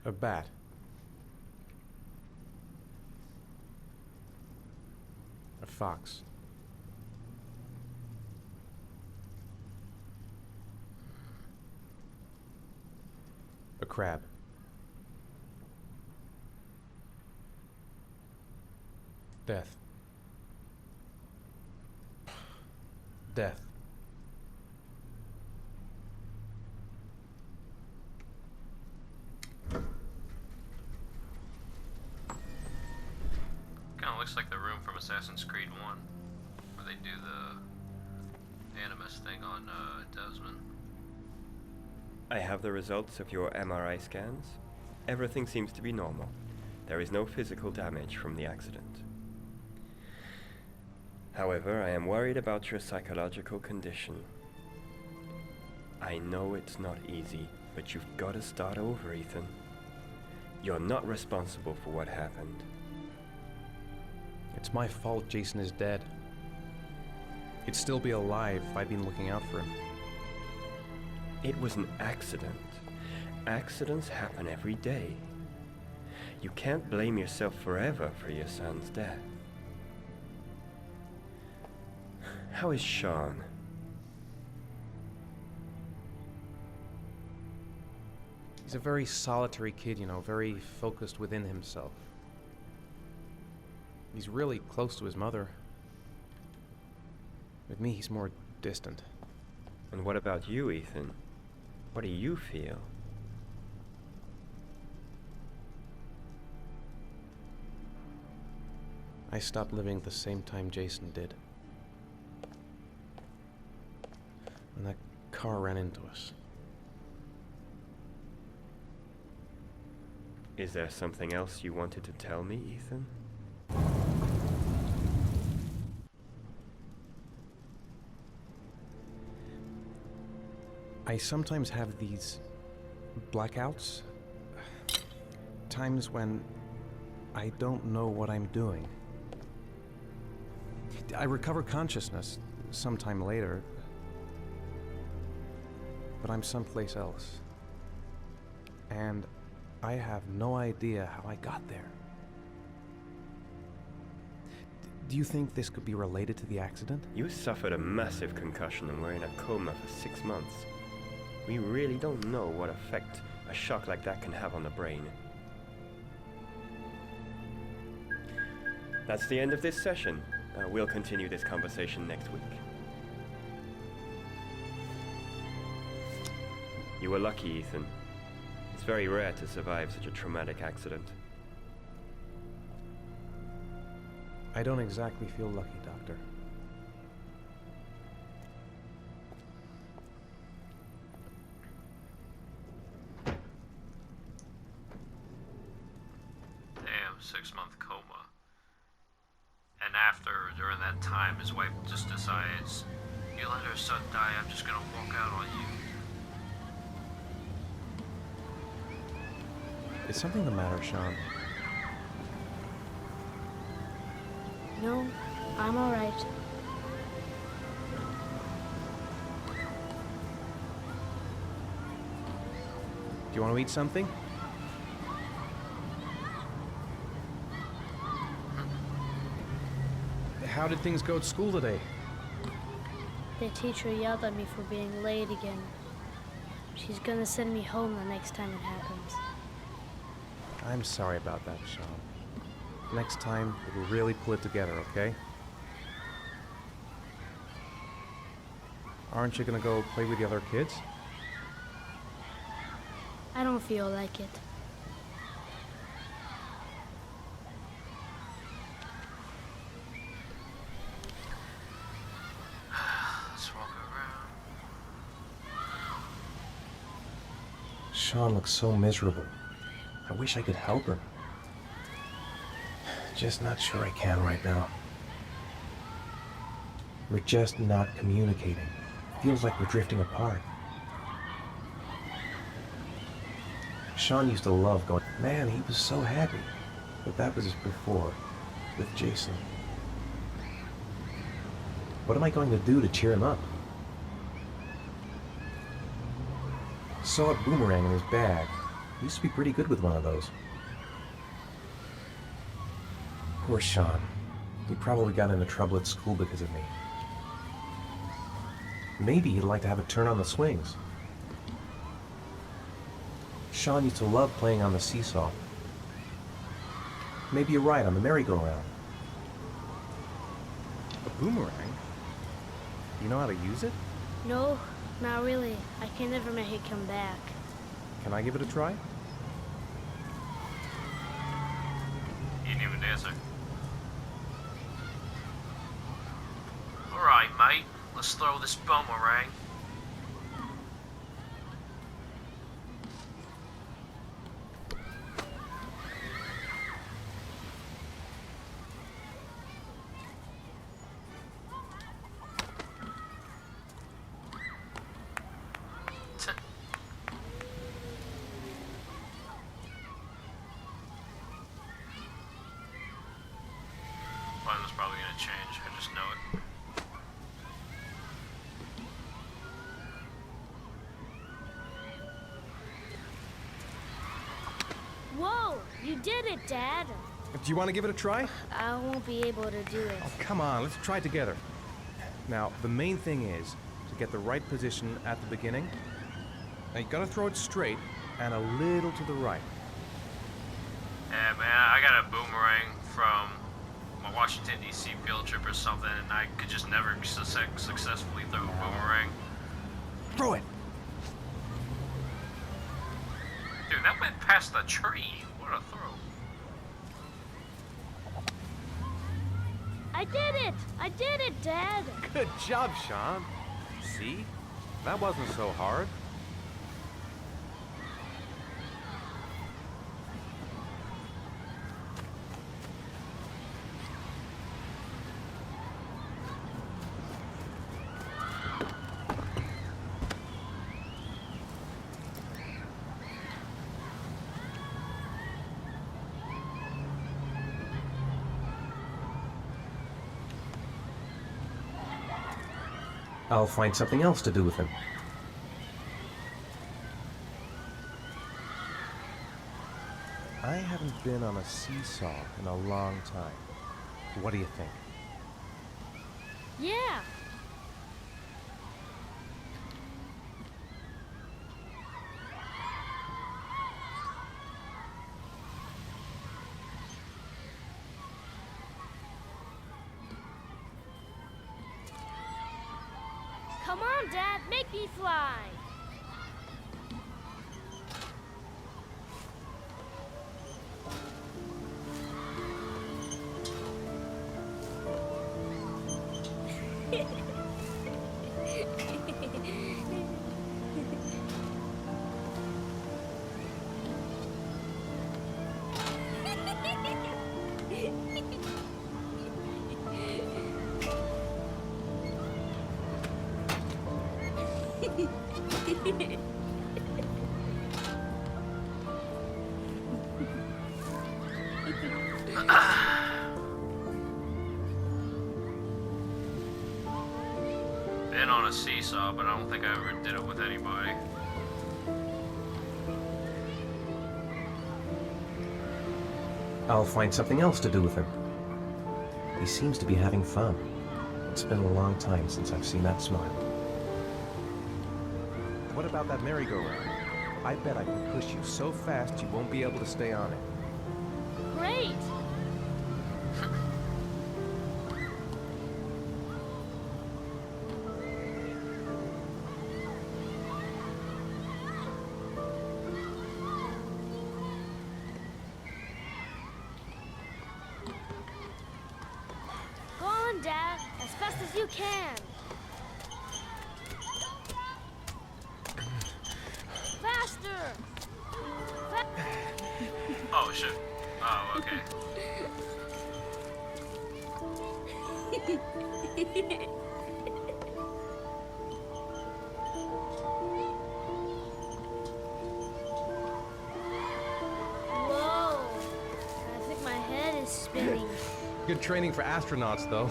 A bat. A fox. A crab. Death. Death. Kinda looks like the room from Assassin's Creed 1, where they do the Animus thing on Desmond. I have the results of your MRI scans. Everything seems to be normal. There is no physical damage from the accident. However, I am worried about your psychological condition. I know it's not easy, but you've got to start over, Ethan. You're not responsible for what happened. It's my fault Jason is dead. He'd still be alive if I'd been looking out for him. It was an accident. Accidents happen every day. You can't blame yourself forever for your son's death. How is Sean? He's a very solitary kid, you know, very focused within himself. He's really close to his mother. With me, he's more distant. And what about you, Ethan? What do you feel? I stopped living at the same time Jason did. When that car ran into us. Is there something else you wanted to tell me, Ethan? I sometimes have these blackouts. Times when I don't know what I'm doing. I recover consciousness sometime later, but I'm someplace else. And I have no idea how I got there. Do you think this could be related to the accident? You suffered a massive concussion and were in a coma for 6 months. We really don't know what effect a shock like that can have on the brain. That's the end of this session. We'll continue this conversation next week. You were lucky, Ethan. It's very rare to survive such a traumatic accident. I don't exactly feel lucky, Doctor. Damn, 6-month coma. And after, during that time, his wife just decides, you let her son die, I'm just gonna walk out on you. Is something the matter, Sean? No, I'm all right. Do you want to eat something? How did things go at school today? The teacher yelled at me for being late again. She's gonna send me home the next time it happens. I'm sorry about that, Sean. Next time, we'll really pull it together, okay? Aren't you gonna go play with the other kids? I don't feel like it. Let's walk around. Sean looks so miserable. I wish I could help her. Just not sure I can right now. We're just not communicating. Feels like we're drifting apart. Sean used to love going, man, he was so happy. But that was before, with Jason. What am I going to do to cheer him up? Saw a boomerang in his bag. He used to be pretty good with one of those. Poor Sean. He probably got into trouble at school because of me. Maybe he'd like to have a turn on the swings. Sean used to love playing on the seesaw. Maybe a ride on the merry-go-round. A boomerang? You know how to use it? No, not really. I can never make it come back. Can I give it a try? He didn't even answer. Alright, mate. Let's throw this boomerang. Weather's probably gonna change, I just know it. Whoa! You did it, Dad! Do you want to give it a try? I won't be able to do it. Oh, come on, let's try it together. Now, the main thing is to get the right position at the beginning. Now, you gotta throw it straight and a little to the right. Yeah, man, I got a boomerang from my Washington, D.C. field trip or something, and I could just never successfully throw a boomerang. Throw it! Dude, that went past the tree. What a throw. I did it! I did it, Dad! Good job, Sean. See? That wasn't so hard. I'll find something else to do with him. I haven't been on a seesaw in a long time. What do you think? Yeah! Come on, Dad, make me fly! Been on a seesaw, but I don't think I ever did it with anybody. I'll find something else to do with him. He seems to be having fun. It's been a long time since I've seen that smile. What about that merry-go-round? I bet I can push you so fast you won't be able to stay on it. Great! Go on, Dad, as fast as you can. Faster! Oh, shit. Oh, okay. Whoa! I think my head is spinning. Good training for astronauts, though.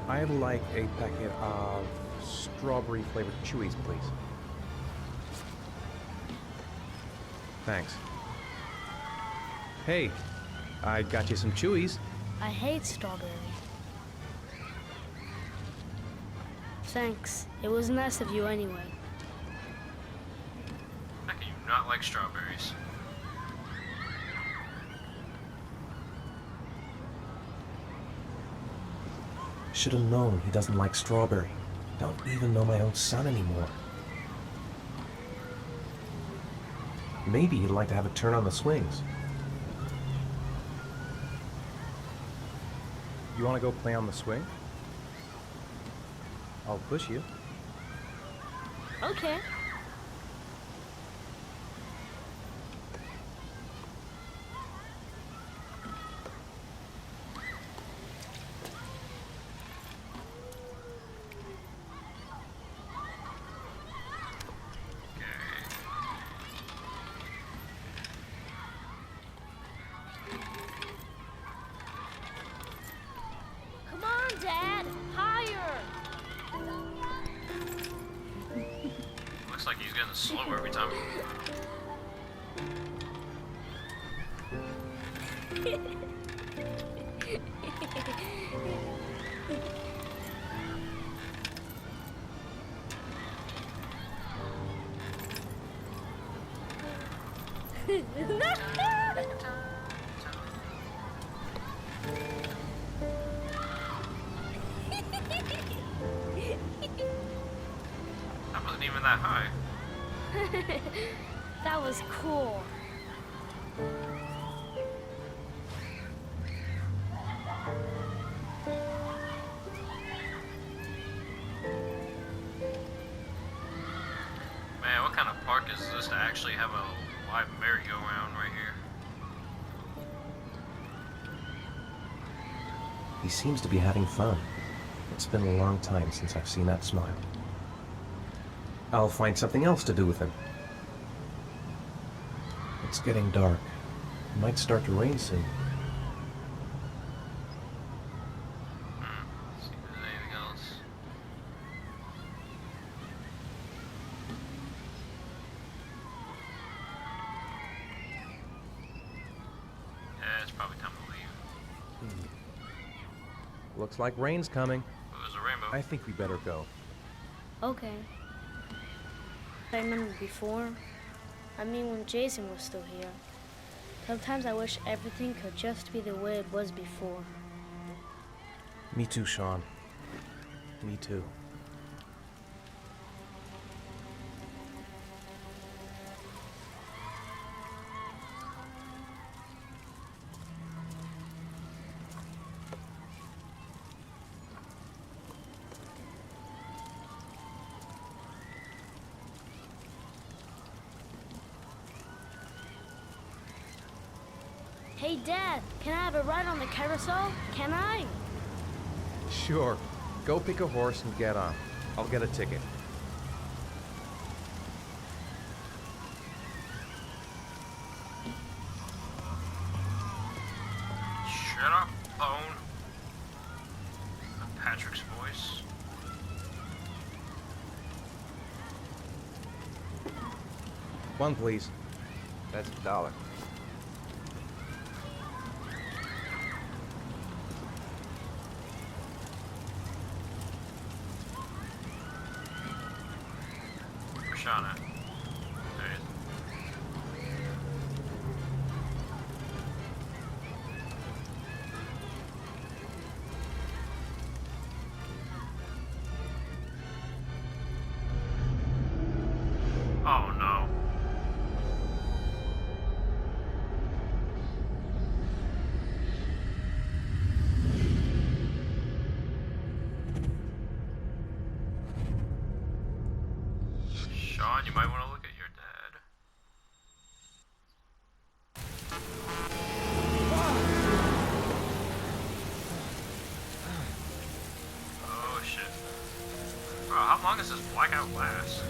I'd like a packet of strawberry flavored chewies, please. Thanks. Hey, I got you some chewies. I hate strawberry. Thanks. It was nice of you anyway. How can you not like strawberries? Should have known he doesn't like strawberry. Don't even know my own son anymore. Maybe he'd like to have a turn on the swings. You want to go play on the swing? I'll push you. Okay. Come on, Dad! Higher! Looks like he's getting slower every time. That wasn't even that high. That was cool. Man, what kind of park is this to actually have a live merry-go-round right here? He seems to be having fun. It's been a long time since I've seen that smile. I'll find something else to do with him. It's getting dark. It might start to rain soon. See if there's anything else. Yeah, it's probably time to leave. Looks like rain's coming. Oh, there's a rainbow. I think we better go. Okay. I remember before. I mean, when Jason was still here. Sometimes I wish everything could just be the way it was before. Me too, Sean. Me too. Hey, Dad, can I have a ride on the carousel? Can I? Sure. Go pick a horse and get on. I'll get a ticket. Shut up, Bone. Patrick's voice. One, please. That's $1. Shauna. There it is. Oh no. Sean, you might want to look at your dad. Oh shit. Bro, how long does this blackout last?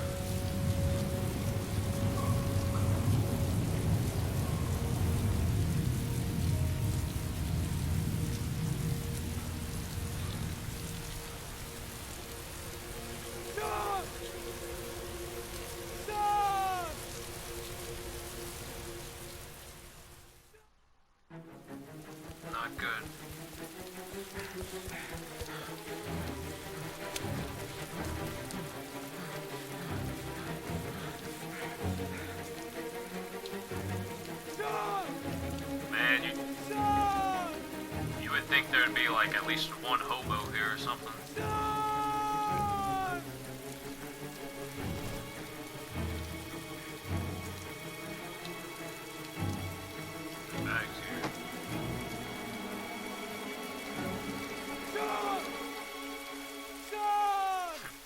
Man, you would think there'd be like at least one hobo here or something. Bags here.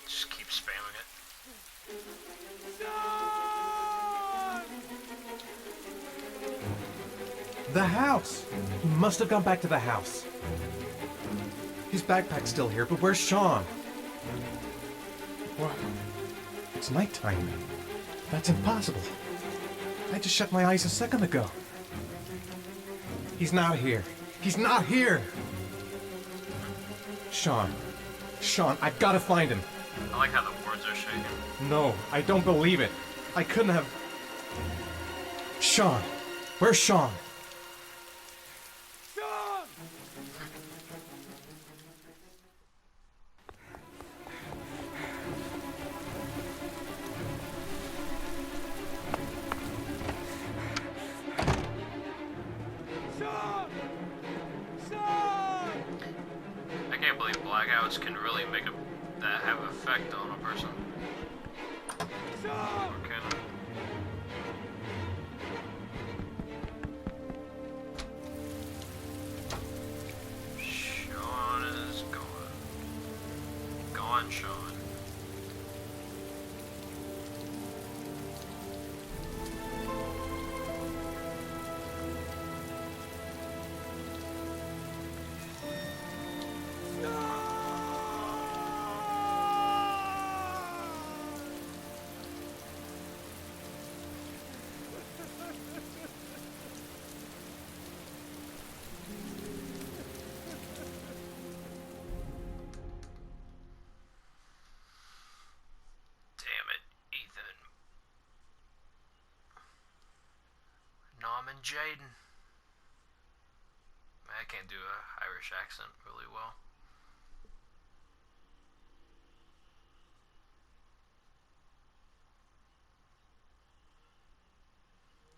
Just keep spamming it. The house! He must have gone back to the house. His backpack's still here, but where's Sean? What? It's nighttime. That's impossible. I just shut my eyes a second ago. He's not here. He's not here! Sean. Sean, I've got to find him. I like how the words are shaking. No, I don't believe it. I couldn't have... Sean. Where's Sean? I can't believe blackouts can really make that have an effect on a person. Or can it? Sean is gone. Gone, Sean. Damn it, Ethan. Norman Jaden. I can't do a Irish accent really well.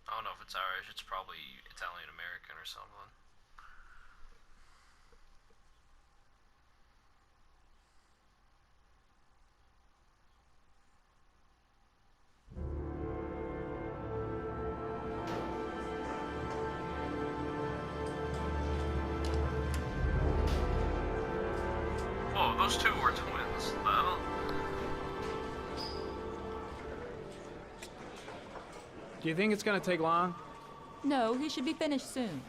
I don't know if it's Irish, it's probably Italian American or something. Whoa, those two were twins. Well, Do you think it's gonna take long? No, he should be finished soon.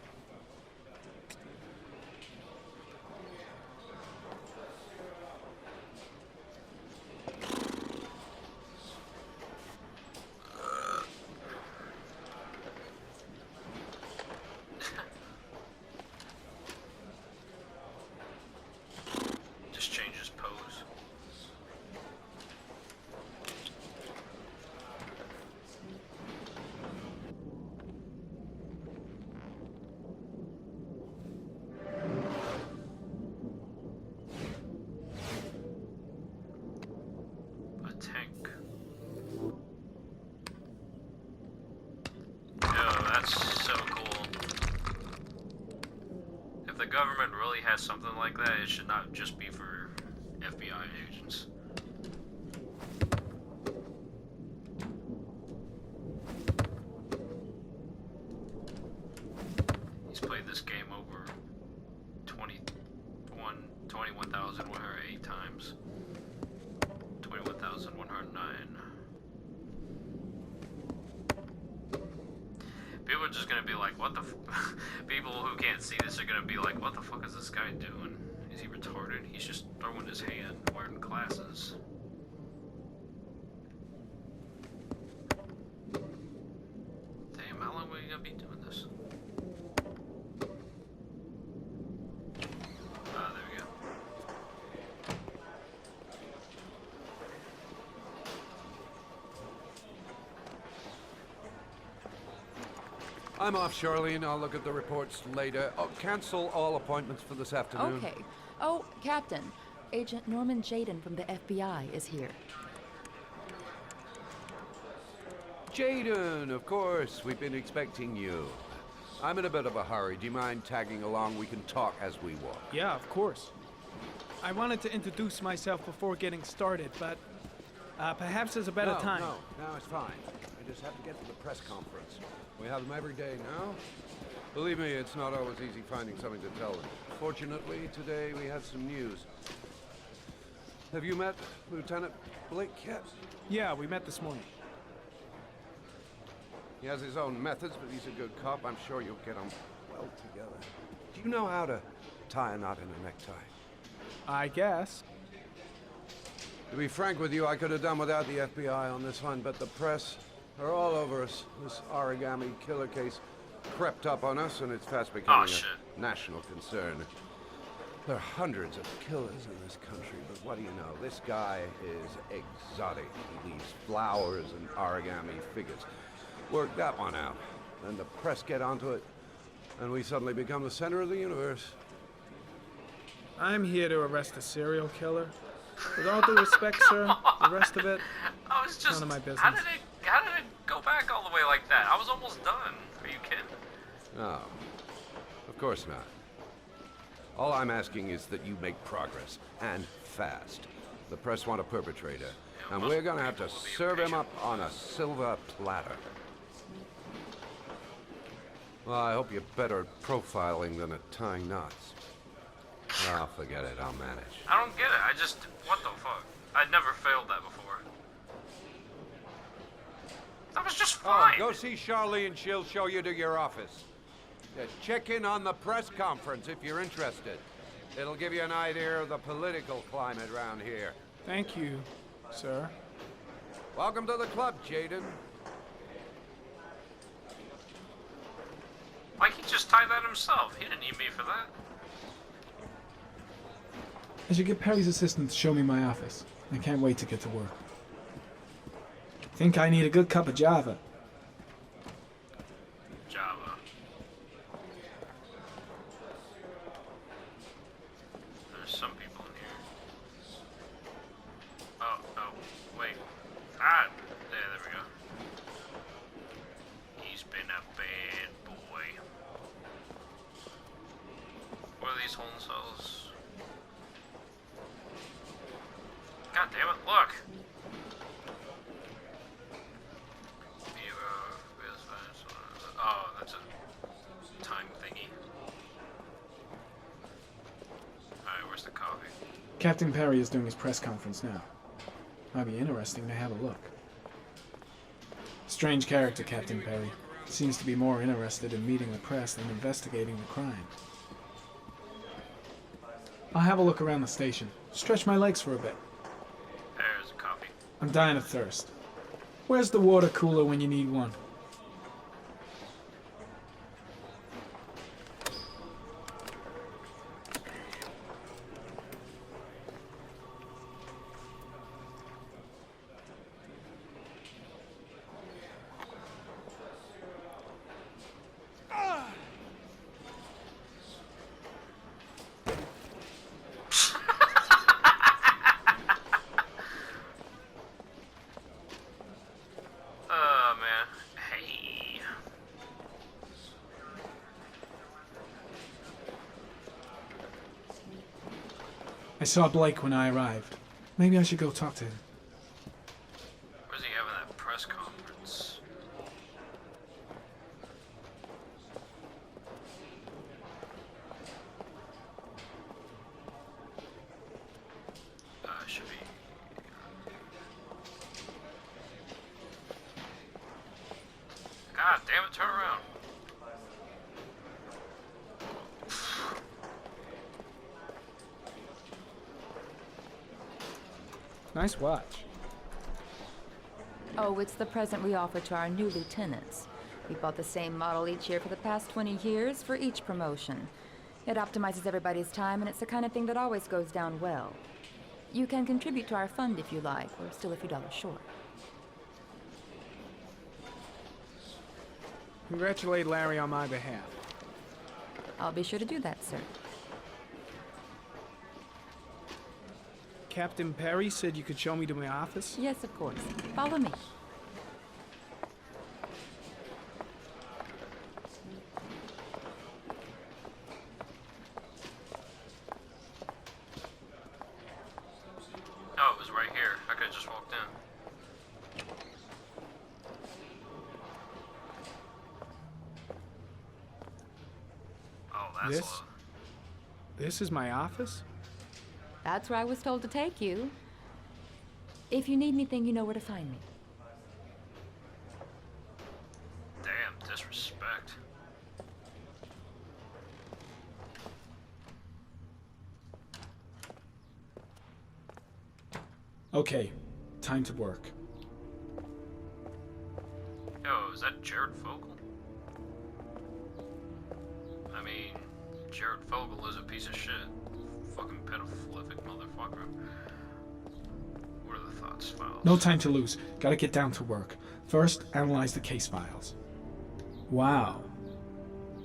just change his pose. A tank. Yo, that's so cool. If the government really has something like that, it should not just be for FBI agents. He's played this game over 21,108 times. 21,109. People are just gonna be like, what the people who can't see this are gonna be like, what the fuck is this guy doing? Is he retarded? He's just throwing his hand, wearing glasses. Damn, how long are we gonna be doing this? Ah, there we go. I'm off, Charlene. I'll look at the reports later. Oh, cancel all appointments for this afternoon. Okay. Oh, Captain. Agent Norman Jaden from the FBI is here. Jaden, of course. We've been expecting you. I'm in a bit of a hurry. Do you mind tagging along? We can talk as we walk. Yeah, of course. I wanted to introduce myself before getting started, but perhaps there's a better time. No, it's fine. I just have to get to the press conference. We have them every day now. Believe me, it's not always easy finding something to tell them. Fortunately, today we have some news. Have you met Lieutenant Blake yet? Yeah, we met this morning. He has his own methods, but he's a good cop. I'm sure you'll get on well together. Do you know how to tie a knot in a necktie? I guess. To be frank with you, I could have done without the FBI on this one, but the press are all over us. This origami killer case crept up on us, and it's fast becoming a national concern. There are hundreds of killers in this country, but what do you know? This guy is exotic. He leaves flowers and origami figures. Work that one out. Then the press get onto it, and we suddenly become the center of the universe. I'm here to arrest a serial killer. With all due respect, sir, the rest of it, I was just. none of my business. How did it go back all the way like that? I was almost done. Are you kidding? No, of course not. All I'm asking is that you make progress, and fast. The press want a perpetrator, and we're gonna have to serve him up on a silver platter. Well, I hope you're better at profiling than at tying knots. Oh, forget it, I'll manage. I don't get it. What the fuck? I'd never failed that before. That was just fine. Oh, go see Charlene, she'll show you to your office. Check in on the press conference if you're interested. It'll give you an idea of the political climate around here. Thank you, sir. Welcome to the club, Jaden. Why can't he just tie that himself? He didn't need me for that. I should get Perry's assistant to show me my office. I can't wait to get to work. Think I need a good cup of Java. Java. There's some people in here. Oh, wait. Ah, there we go. He's been a bad boy. What are these home cells? God damn it, look! Oh, that's a time thingy. Alright, where's the coffee? Captain Perry is doing his press conference now. Might be interesting to have a look. Strange character, Captain Perry. Seems to be more interested in meeting the press than investigating the crime. I'll have a look around the station. Stretch my legs for a bit. There's a coffee. I'm dying of thirst. Where's the water cooler when you need one? I saw Blake when I arrived. Maybe I should go talk to him. Where's he having that press conference? Should be. God damn it, turn around. Nice watch. Oh, it's the present we offer to our new lieutenants. We bought the same model each year for the past 20 years for each promotion. It optimizes everybody's time, and it's the kind of thing that always goes down well. You can contribute to our fund if you like. We're still a few dollars short. Congratulate Larry on my behalf. I'll be sure to do that, sir. Captain Perry said you could show me to my office? Yes, of course. Follow me. Oh, it was right here. I could have just walked in. Oh, that's low. This is my office? That's where I was told to take you. If you need anything, you know where to find me. Damn, disrespect. Okay, time to work. Yo, is that Jared Fogle? I mean, Jared Fogle is a piece of shit. Fucking pedophilic motherfucker. What are the thoughts files? No time to lose. Gotta get down to work. First, analyze the case files. Wow.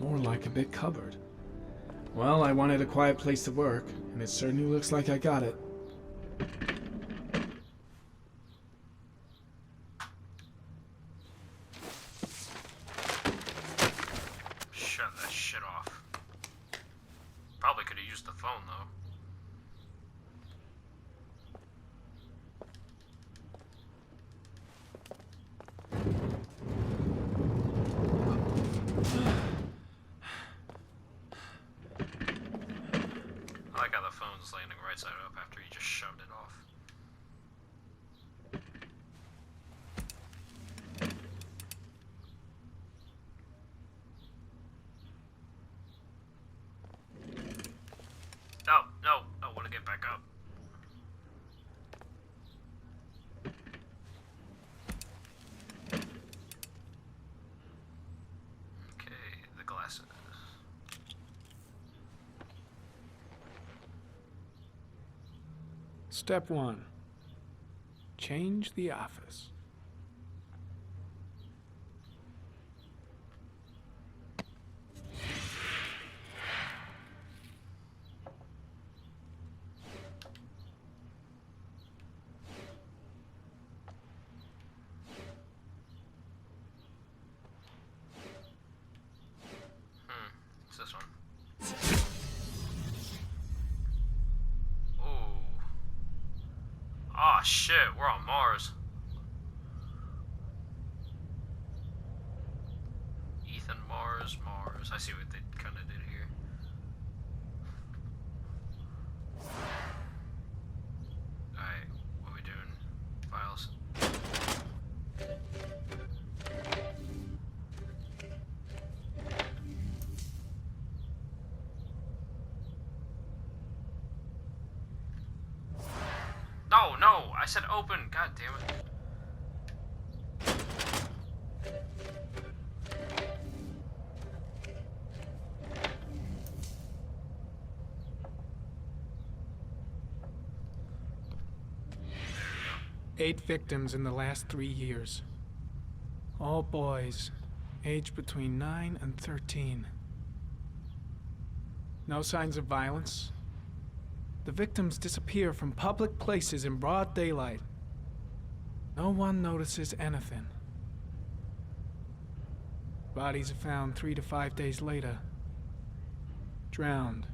More like a big cupboard. Well, I wanted a quiet place to work, and it certainly looks like I got it. Shut that shit off. Probably could have used the phone though. I like how the phone's landing right side up after he just shoved it off. No, no, I want to get back up. Okay, the glasses. Step 1. Change the office. It's this one. Ooh. Ah, shit, we're on Mars. Ethan Mars. I see what they kind of did here. Alright, what are we doing? Files. No, no, I said open. God damn it. Eight victims in the last 3 years. All boys, aged between 9 and 13. No signs of violence. The victims disappear from public places in broad daylight. No one notices anything. Bodies are found 3 to 5 days later. Drowned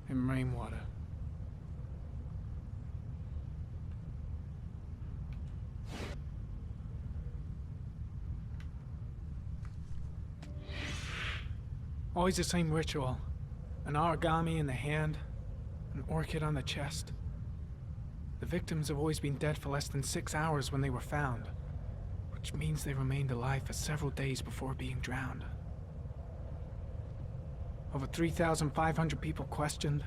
in rainwater. Always the same ritual. An origami in the hand, an orchid on the chest. The victims have always been dead for less than 6 hours when they were found, which means they remained alive for several days before being drowned. Over 3,500 people questioned.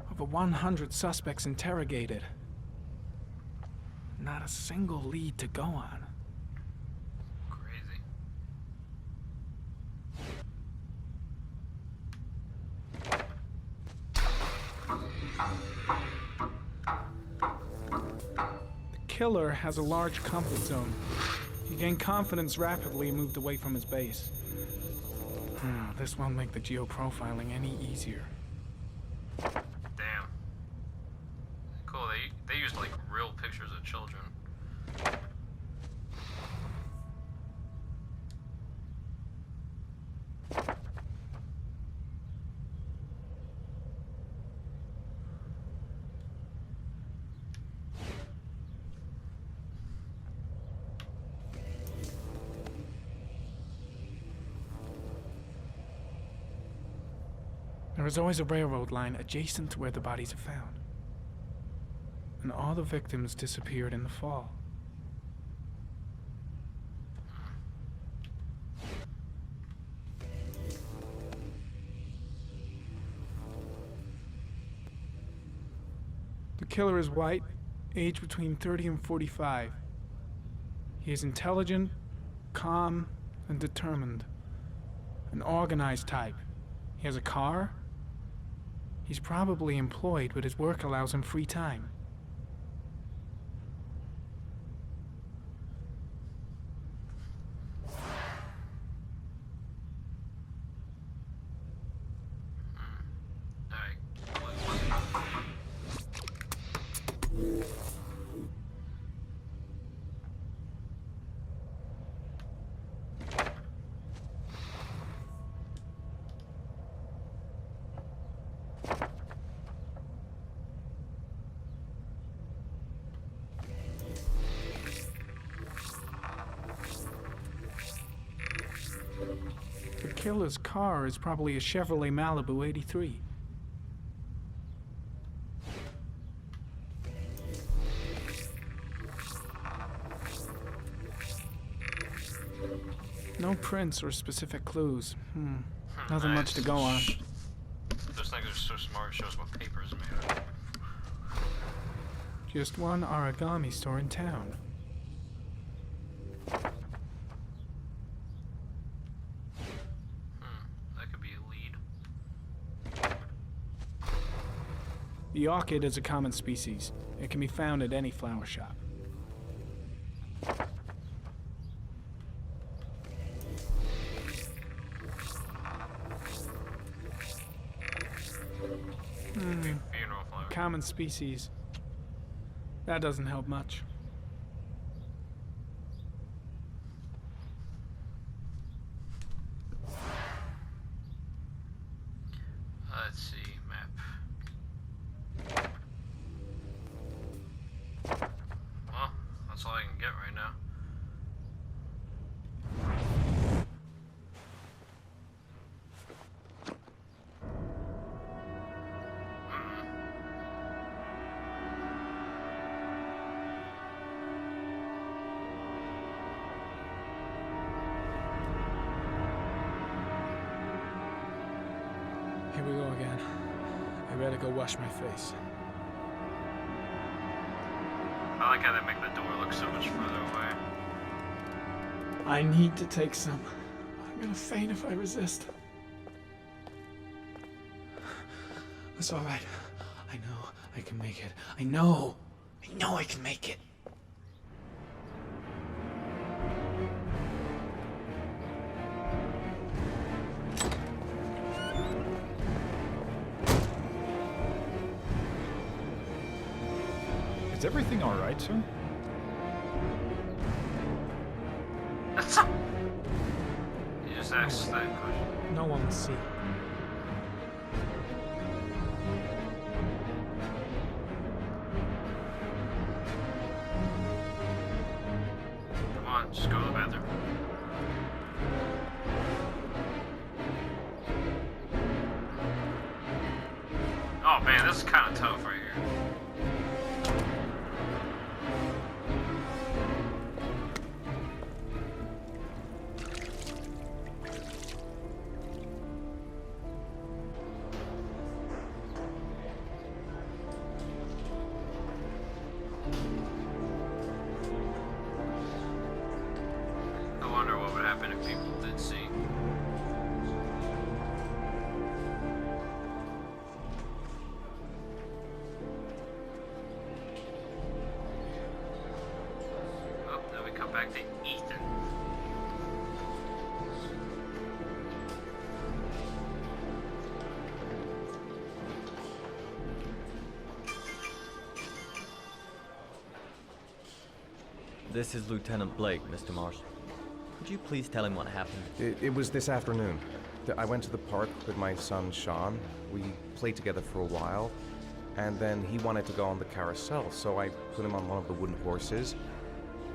Over 100 suspects interrogated. Not a single lead to go on. Crazy. The killer has a large comfort zone. He gained confidence rapidly and moved away from his base. This won't make the geoprofiling any easier. Damn. Cool, they used like real pictures of children. There is always a railroad line adjacent to where the bodies are found. And all the victims disappeared in the fall. The killer is white, aged between 30 and 45. He is intelligent, calm, and determined. An organized type. He has a car. He's probably employed, but his work allows him free time. The killer's car is probably a Chevrolet Malibu 83. No prints or specific clues. Nothing much to go on. Those things are so smart, it shows what paper is made of. Just one origami store in town. That could be a lead. The orchid is a common species. It can be found at any flower shop. Funeral flower. Common species. That doesn't help much. Let's see, map. Well, that's all I can get right now. Here we go again. I better go wash my face. I like how they make the door look so much further away. I need to take some. I'm gonna faint if I resist. It's all right. I know I can make it. I know I can make it. Is everything all right, sir? You just asked that question. No one will see. Come on, just go to the bathroom. Oh man, this is kind of tough right here. I wonder what would happen if people did see. This is Lieutenant Blake, Mr. Mars. Could you please tell him what happened? It was this afternoon. I went to the park with my son, Sean. We played together for a while, and then he wanted to go on the carousel, so I put him on one of the wooden horses,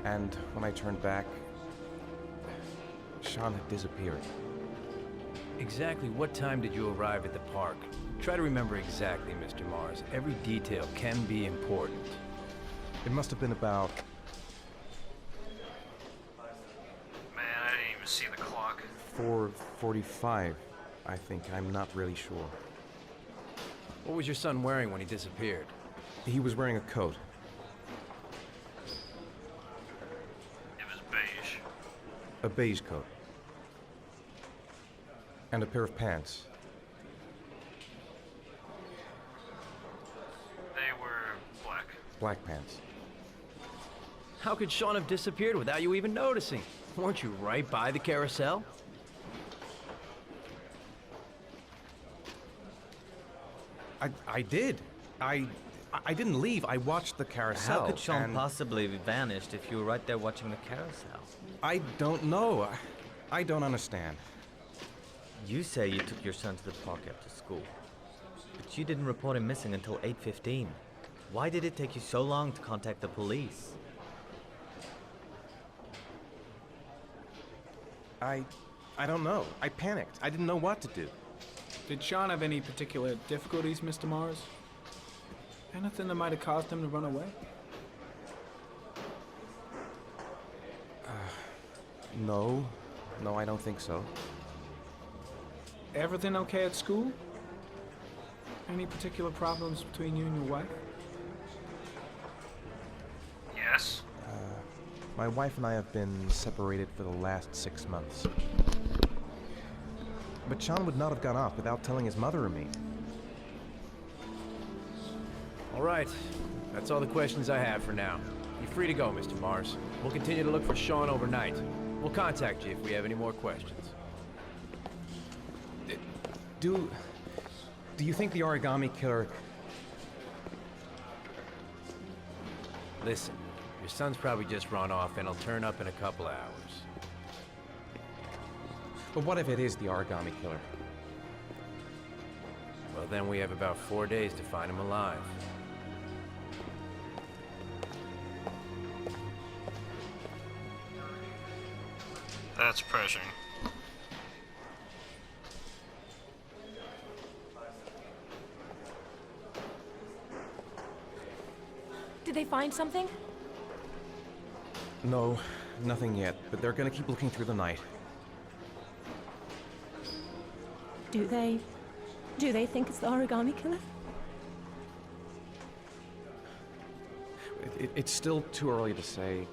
and when I turned back, Sean had disappeared. Exactly what time did you arrive at the park? Try to remember exactly, Mr. Mars. Every detail can be important. It must have been about... Man, I didn't even see the clock. 4:45, I think. I'm not really sure. What was your son wearing when he disappeared? He was wearing a coat. It was beige. A beige coat. And a pair of pants. They were black. Black pants. How could Sean have disappeared without you even noticing? Weren't you right by the carousel? I did. I didn't leave. I watched the carousel. How could Sean and possibly have vanished if you were right there watching the carousel? I don't know. I don't understand. You say you took your son to the park after school, but you didn't report him missing until 8:15. Why did it take you so long to contact the police? I don't know. I panicked. I didn't know what to do. Did Sean have any particular difficulties, Mr. Mars? Anything that might have caused him to run away? No. No, I don't think so. Everything okay at school? Any particular problems between you and your wife? Yes? My wife and I have been separated for the last 6 months. But Sean would not have gone off without telling his mother or me. All right. That's all the questions I have for now. You're free to go, Mr. Mars. We'll continue to look for Sean overnight. We'll contact you if we have any more questions. Do you think the origami killer... Listen, your son's probably just run off and he'll turn up in a couple hours. But what if it is the origami killer? Well, then we have about 4 days to find him alive. That's pressing. Did they find something? No, nothing yet, but they're gonna keep looking through the night. Do they think it's the origami killer? It's still too early to say,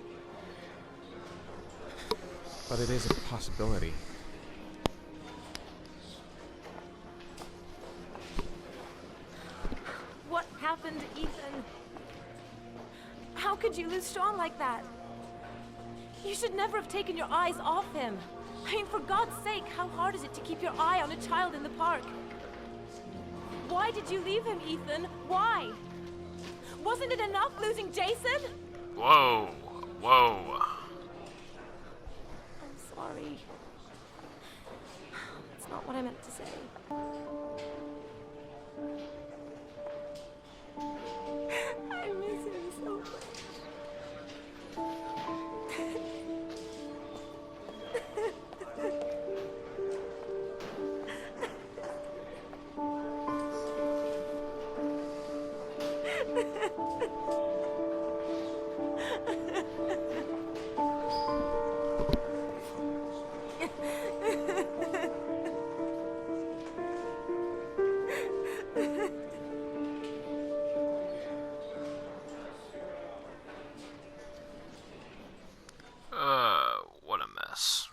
but it is a possibility. What happened, Ethan? How could you lose Sean like that? You should never have taken your eyes off him. I mean, for God's sake, how hard is it to keep your eye on a child in the park? Why did you leave him, Ethan? Why? Wasn't it enough losing Jason? Whoa. Whoa. I'm sorry. It's not what I meant to say. I miss him so much. What a mess.